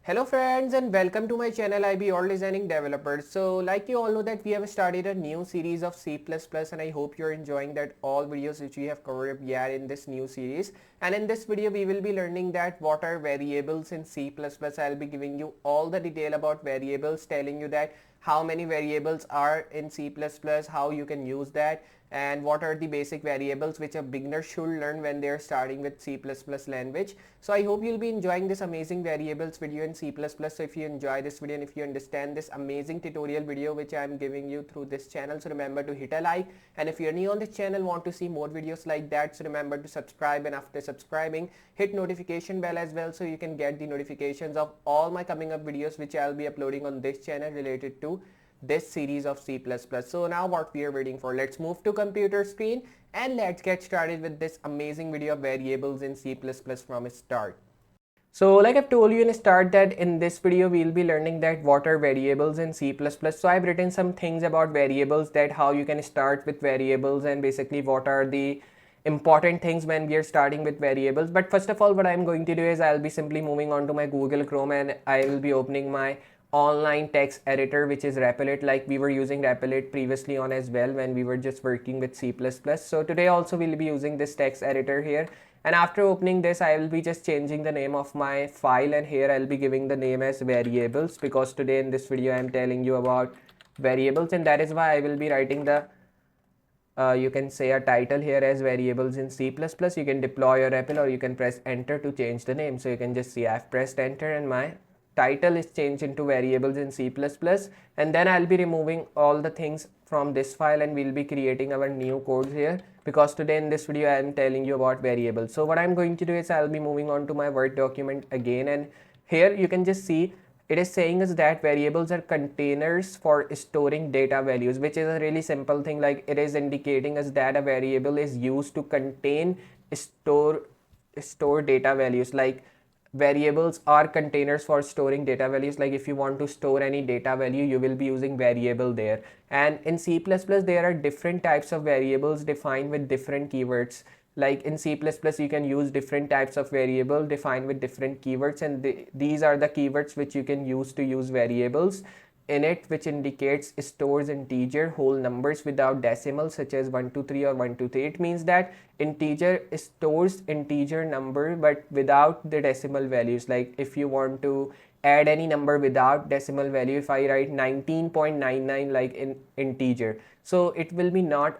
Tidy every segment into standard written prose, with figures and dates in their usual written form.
Hello friends and welcome to my channel Iballdesigningdeveloper. So like you all know that we have started a new series of C++ and I hope you're enjoying that all videos which we have covered yet in this new series. And in this video we will be learning that what are variables in C++. I'll be giving you all the detail about variables, telling you that how many variables are in C++, how you can use that, and what are the basic variables which a beginner should learn when they are starting with C++ language. So I hope you'll be enjoying this amazing variables video in C++. So if you enjoy this video and if you understand this amazing tutorial video which I am giving you through this channel, so remember to hit a like, and if you're new on this channel, want to see more videos like that, so remember to subscribe, and after subscribing hit notification bell as well so you can get the notifications of all my coming up videos which I'll be uploading on this channel related to this series of C++. So now what we are waiting for, let's move to computer screen and let's get started with this amazing video of variables in C++ from start. So like I've told you in start that in this video we'll be learning that what are variables in C++. So I've written some things about variables, that how you can start with variables and basically what are the important things when we are starting with variables. But first of all, what I'm going to do is I'll be simply moving on to my Google Chrome and I will be opening my online text editor, which is Replit. Like we were using Replit previously on as well when we were just working with C++. So today also we'll be using this text editor here, and after opening this I will be just changing the name of my file, and here I'll be giving the name as variables because today in this video I'm telling you about variables, and that is why I will be writing the you can say a title here as variables in C++. You can deploy your REPL or you can press enter to change the name. So you can just see I've pressed enter and my title is changed into variables in C++, and then I'll be removing all the things from this file and we'll be creating our new codes here, because today in this video I am telling you about variables. So what I'm going to do is I'll be moving on to my Word document again, and here you can just see it is saying us that variables are containers for storing data values, which is a really simple thing. Like it is indicating us that a variable is used to contain store data values. Like variables are containers for storing data values. Like if you want to store any data value, you will be using variable there. And in C++ there are different types of variables defined with different keywords. Like in C++ you can use different types of variable defined with different keywords, and these are the keywords which you can use to use variables in it, which indicates stores integer whole numbers without decimals, such as 123 or 123. It means that integer stores integer number but without the decimal values. Like if you want to add any number without decimal value, if I write 19.99 like in integer, so it will be not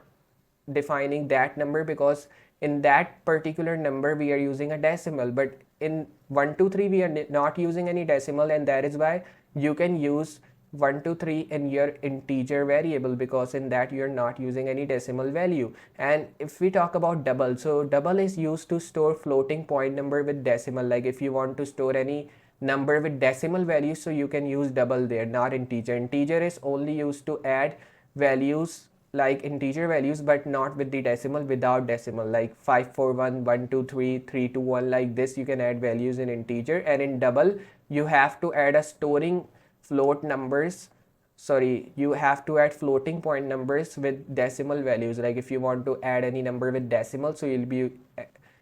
defining that number because in that particular number we are using a decimal, but in 123 we are not using any decimal, and that is why you can use 123 in your integer variable, because in that you're not using any decimal value. And if we talk about double, so double is used to store floating point number with decimal. Like if you want to store any number with decimal value, so you can use double there, not integer. Integer is only used to add values like integer values but not with the decimal, without decimal, like 541 123 321, like this you can add values in integer. And in double you have to add a storing float numbers, sorry, you have to add floating point numbers with decimal values. Like if you want to add any number with decimal, so you'll be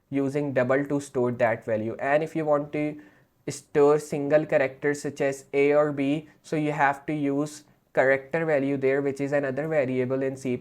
using double to store that value. And if you want to store single characters such as a or b, so you have to use character value there, which is another variable in C++,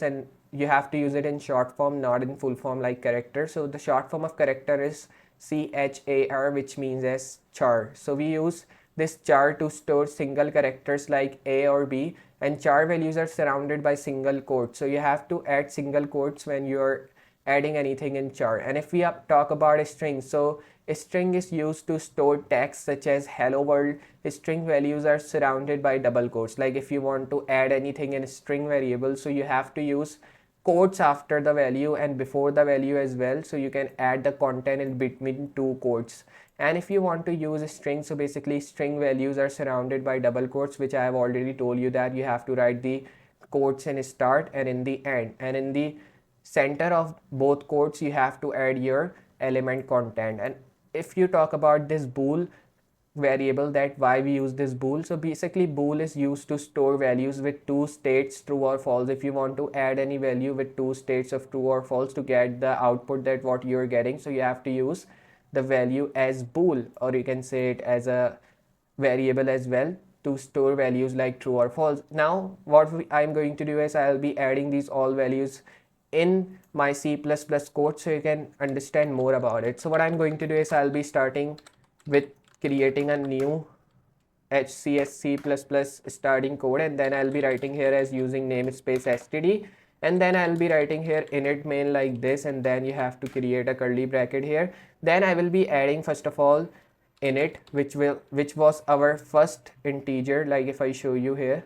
and you have to use it in short form, not in full form like character. So the short form of character is char, which means as char. So we use this char to store single characters like a or b, and char values are surrounded by single quotes, so you have to add single quotes when you're adding anything in char. And if we talk about a string, so a string is used to store text such as hello world. String values are surrounded by double quotes. Like if you want to add anything in a string variable, so you have to use quotes after the value and before the value as well, so you can add the content in between two quotes. And if you want to use a string, so basically string values are surrounded by double quotes, which I have already told you that you have to write the quotes in start and in the end, and in the center of both quotes you have to add your element content. And if you talk about this bool variable, that why we use this bool, so basically bool is used to store values with two states, true or false. If you want to add any value with two states of true or false to get the output that what you're getting, so you have to use the value as bool, or you can say it as a variable as well to store values like true or false. Now what I'm going to do is I'll be adding these all values in my C++ code so you can understand more about it. So what I'm going to do is I'll be starting with creating a new HCS C++ starting code, and then I'll be writing here as using namespace std, and then I'll be writing here init main like this, and then you have to create a curly bracket here. Then I will be adding first of all init, which was our first integer. Like if I show you here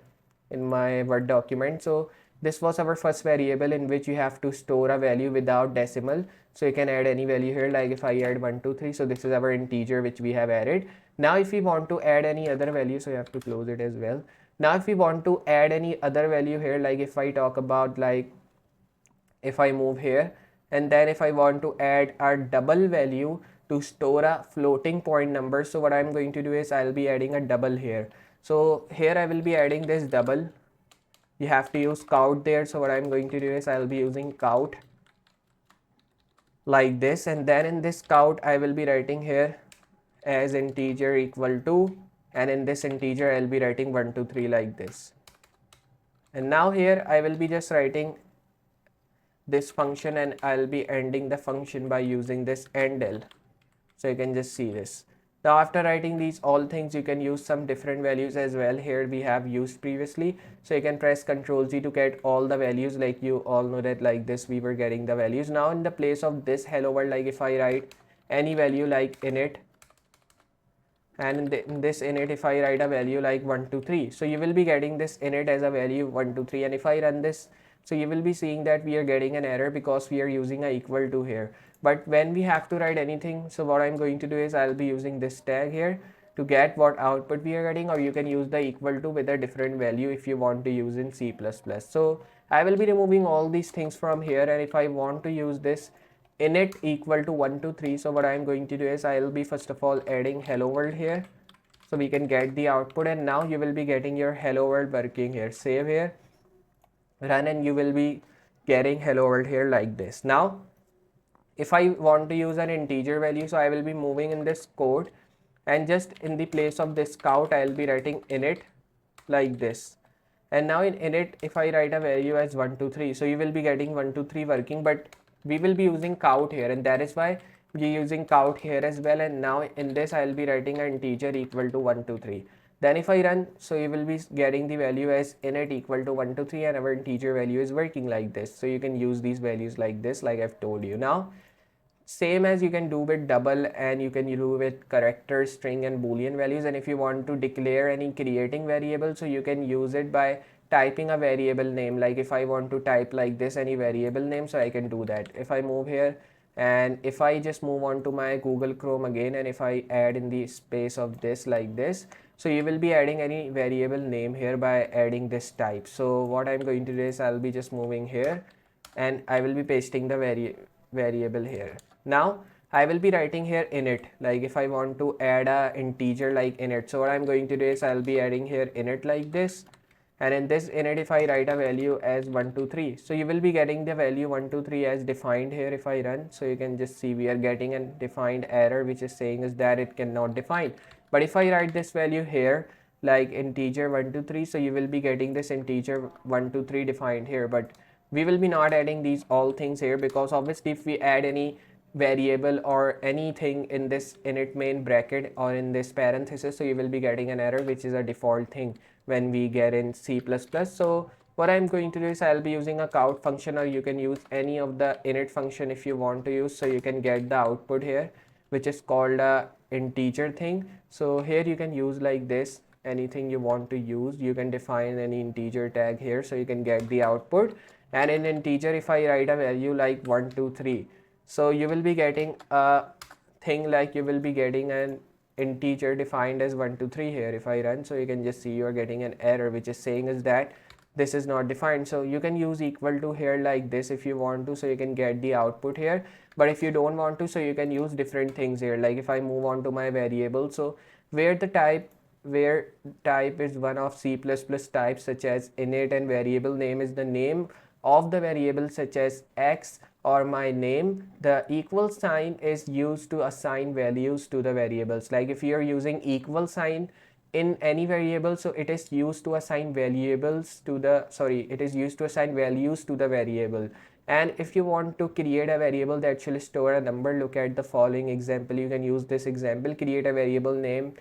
in my Word document, so this was our first variable in which you have to store a value without decimal. So you can add any value here, like if I add 1 2 3, so this is our integer which we have added. Now if we want to add any other value, so you have to close it as well. Now if we want to add any other value here, like if I talk about, like if I move here, and then if I want to add a double value to store a floating point number, so what I'm going to do is I'll be adding a double here. So here I will be adding this double. You have to use count there, so what I'm going to do is I'll be using count like this, and then in this count I will be writing here as integer equal to, and in this integer I'll be writing 1 2 3 like this. And now here I will be just writing this function, and I'll be ending the function by using this endl, so you can just see this. Now after writing these all things, you can use some different values as well. Here we have used previously, so you can press Ctrl Z to get all the values. Like you all know that like this we were getting the values. Now in the place of this hello world, like if I write any value like init, and in this init if I write a value like 1 2 3, so you will be getting this init as a value 1 2 3, and if I run this, so you will be seeing that we are getting an error because we are using a equal to here. But when we have to write anything, so what I'm going to do is I'll be using this tag here to get what output we are getting, or you can use the equal to with a different value if you want to use in C++. So I will be removing all these things from here, and if I want to use this init equal to 1 2 3, so what I'm going to do is I'll be first of all adding hello world here so we can get the output, and now you will be getting your hello world working here. Save here, run, and you will be getting hello world here like this. Now if I want to use an integer value, so I will be moving in this code, and just in the place of this count I'll be writing init like this. And now in init if I write a value as 1 2 3, so you will be getting 1 2 3 working, but we will be using count here, and that is why we're using count here as well. And now in this I'll be writing an integer equal to 1 2 3. Then if I run, so you will be getting the value as init equal to 1 2 3, and our integer value is working like this. So you can use these values like this, like I've told you. Now same as you can do with double, and you can do with character, string, and boolean values. And if you want to declare any creating variable, so you can use it by typing a variable name. Like if I want to type like this any variable name, so I can do that. If I move here, and if I just move on to my Google Chrome again, and if I add in the space of this like this, so you will be adding any variable name here by adding this type. So what I'm going to do is I'll be just moving here, and I will be pasting the variable here. Now I will be writing here init, like if I want to add a integer like init, so what I'm going to do is I'll be adding here init like this, and in this init if I write a value as 1 2 3, so you will be getting the value 1 2 3 as defined here. If I run, so you can just see we are getting a defined error which is saying is that it cannot define. But if I write this value here like integer 1 2 3, so you will be getting this integer 1 2 3 defined here. But we will be not adding these all things here, because obviously if we add any variable or anything in this init main bracket or in this parenthesis, so you will be getting an error, which is a default thing when we get in C++. So what I'm going to do is I'll be using a count function, or you can use any of the init function if you want to use, so you can get the output here, which is called a integer thing. So here you can use like this anything you want to use. You can define any integer tag here, so you can get the output. And in integer if I write a value like 1 2 3, so you will be getting a thing like you will be getting an integer defined as 1 2 3 here. If I run, so you can just see you are getting an error which is saying is that this is not defined. So you can use equal to here like this if you want to, so you can get the output here. But if you don't want to, so you can use different things here. Like if I move on to my variable, so where type is one of C++ types such as init, and variable name is the name of the variable such as x or my name, the equal sign is used to assign values to the variables. Like if you're using equal sign in any variable, so it is used to assign variables to the, it is used to assign values to the variable. And if you want to create a variable that should store a number, look at the following example. You can use this example. Create a variable name,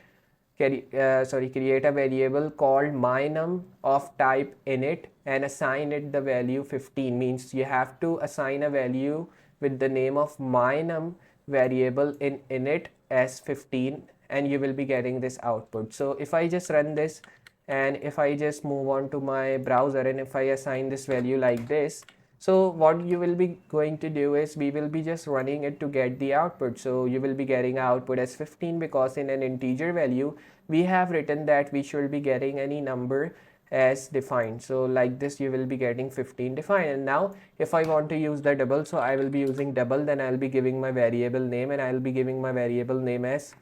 create a variable called mynum of type init and assign it the value 15. Means you have to assign a value with the name of mynum variable in init as 15, and you will be getting this output. So if I just run this, and if I just move on to my browser, and if I assign this value like this, so what you will be going to do is we will be just running it to get the output. So you will be getting output as 15 because in an integer value we have written that we should be getting any number as defined. So like this you will be getting 15 defined. And now if I want to use the double, so I will be using double, then I'll be giving my variable name, and I'll be giving my variable name as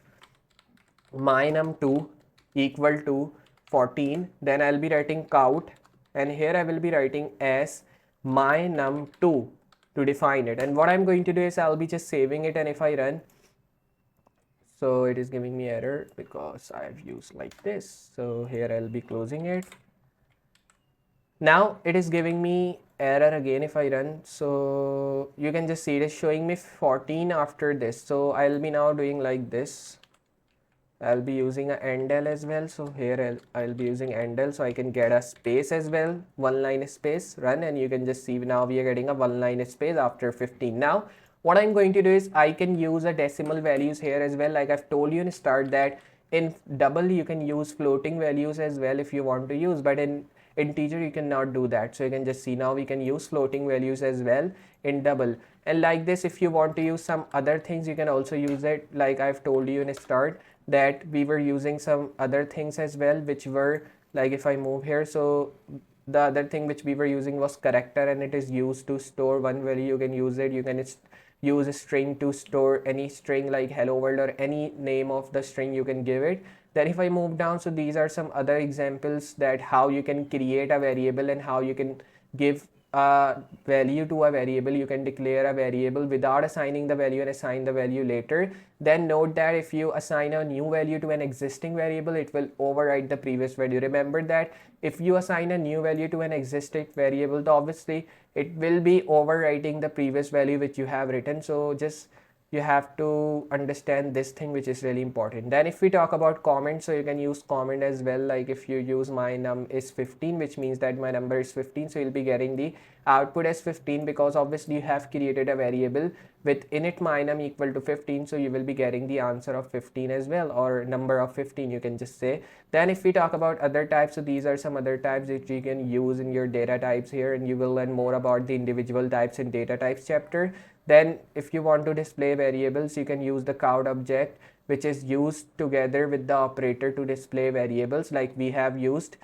mynum2 equal to 14. Then I'll be writing count, and here I will be writing as mynum2 to define it. And what I'm going to do is I'll be just saving it, and if I run, so it is giving me error because I've used like this. So here I'll be closing it. Now it is giving me error again if I run. So you can just see it is showing me 14 after this. So I'll be now doing like this. I'll be using a endl as well. So here I'll be using endl, so I can get a space as well, one line space, run, and you can just see now we are getting a one line space after 15. Now what I'm going to do is I can use a decimal values here as well. Like I've told you in start that in double you can use floating values as well if you want to use, but in integer you cannot do that. So you can just see now we can use floating values as well in double. And like this, if you want to use some other things, you can also use it. Like I've told you in start that we were using some other things as well, which were like, if I move here, so the other thing which we were using was character, and it is used to store one value. You can use it. You can use a string to store any string like hello world or any name of the string you can give it. Then if I move down, so these are some other examples that how you can create a variable and how you can give a value to a variable. You can declare a variable without assigning the value and assign the value later. Then note that if you assign a new value to an existing variable, it will override the previous value. Remember that if you assign a new value to an existing variable, then obviously it will be overwriting the previous value which you have written. So just you have to understand this thing, which is really important. Then if we talk about comment, so you can use comment as well. Like if you use my num is 15, which means that my number is 15, so you'll be getting the output as 15 because obviously you have created a variable with init mynum equal to 15, so you will be getting the answer of 15 as well, or number of 15 you can just say. Then if we talk about other types, so these are some other types that you can use in your data types here, and you will learn more about the individual types in data types chapter. Then if you want to display variables, you can use the count object, which is used together with the operator to display variables like we have used.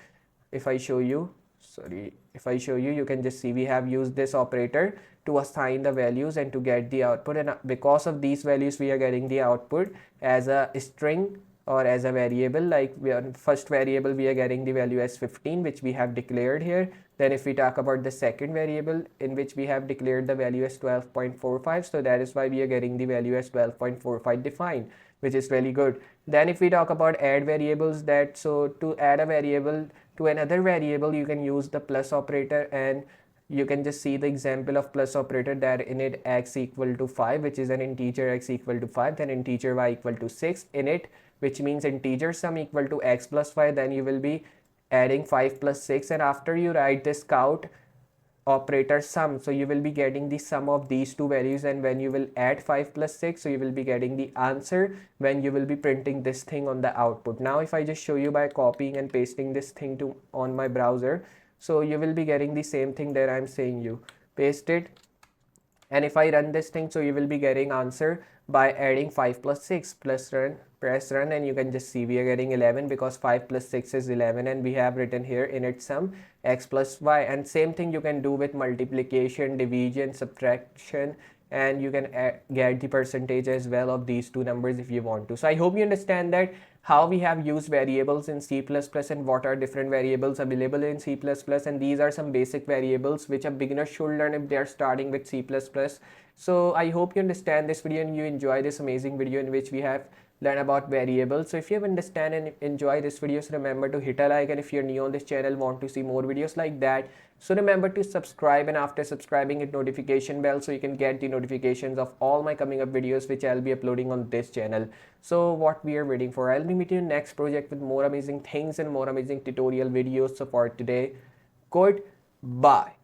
If I show you, you can just see we have used this operator to assign the values and to get the output, and because of these values we are getting the output as a string or as a variable. Like first variable we are getting the value as 15, which we have declared here. Then if we talk about the second variable, in which we have declared the value as 12.45, so that is why we are getting the value as 12.45 defined, which is really good. Then if we talk about add variables, that so to add a variable to another variable, you can use the plus operator, and you can just see the example of plus operator, that init x equal to 5, which is an integer x equal to 5, then integer y equal to 6, init, which means integer sum equal to x plus 5, then you will be adding 5 plus 6, and after you write this count operator sum, so you will be getting the sum of these two values, and when you will add 5 plus 6, so you will be getting the answer when you will be printing this thing on the output. Now if I just show you by copying and pasting this thing to on my browser, so you will be getting the same thing that I'm saying you. Paste it, and if I run this thing, so you will be getting answer by adding 5 plus 6, plus run, press run, and you can just see we are getting 11 because 5 plus 6 is 11, and we have written here init sum x plus y. And same thing you can do with multiplication, division, subtraction, and you can get the percentage as well of these two numbers if you want to. So I hope you understand that how we have used variables in C++ and what are different variables available in C++, and these are some basic variables which a beginner should learn if they are starting with C++. So I hope you understand this video and you enjoy this amazing video in which we have learn about variables. So if you have understand and enjoy this video, so remember to hit a like, and if you're new on this channel, want to see more videos like that, so remember to subscribe, and after subscribing, hit notification bell so you can get the notifications of all my coming up videos which I'll be uploading on this channel. So what we are waiting for? I'll be meeting you next project with more amazing things and more amazing tutorial videos. So for today, goodbye.